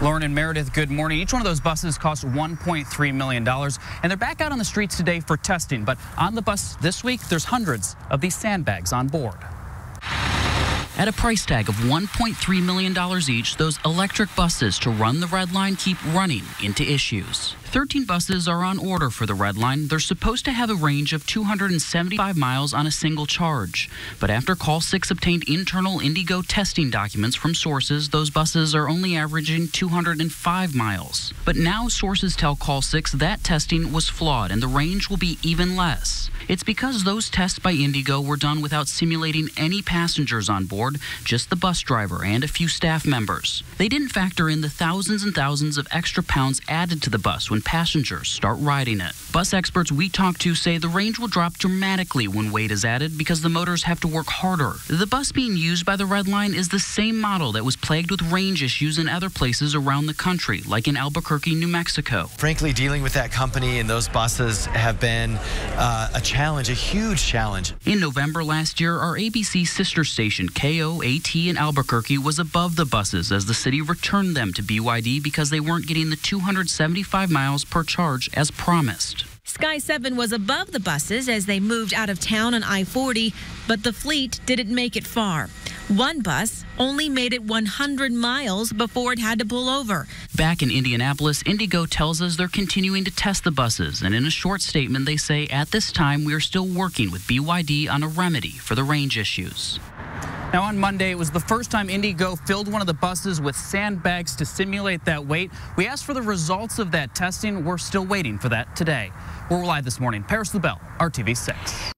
Lauren and Meredith, good morning. Each one of those buses costs $1.3 million, and they're back out on the streets today for testing. But on the bus this week, there's hundreds of these sandbags on board. At a price tag of $1.3 million each, those electric buses to run the Red Line keep running into issues. 13 buses are on order for the Red Line. They're supposed to have a range of 275 miles on a single charge. But after Call 6 obtained internal IndyGo testing documents from sources, those buses are only averaging 205 miles. But now sources tell Call 6 that testing was flawed and the range will be even less. It's because those tests by IndyGo were done without simulating any passengers on board, just the bus driver and a few staff members. They didn't factor in the thousands and thousands of extra pounds added to the bus when passengers start riding it. Bus experts we talked to say the range will drop dramatically when weight is added because the motors have to work harder. The bus being used by the Red Line is the same model that was plagued with range issues in other places around the country, like in Albuquerque, New Mexico. Frankly, dealing with that company and those buses have been a challenge, a huge challenge. In November last year, our ABC sister station, KOAT in Albuquerque, was above the buses as the city returned them to BYD because they weren't getting the 275 miles per charge as promised. Sky 7 was above the buses as they moved out of town on I-40, but the fleet didn't make it far. One bus only made it 100 miles before it had to pull over. Back in Indianapolis, IndyGo tells us they're continuing to test the buses, and in a short statement they say, at this time we are still working with BYD on a remedy for the range issues. Now, on Monday, it was the first time IndyGo filled one of the buses with sandbags to simulate that weight. We asked for the results of that testing. We're still waiting for that today. We're live this morning. Paris LaBelle, RTV6.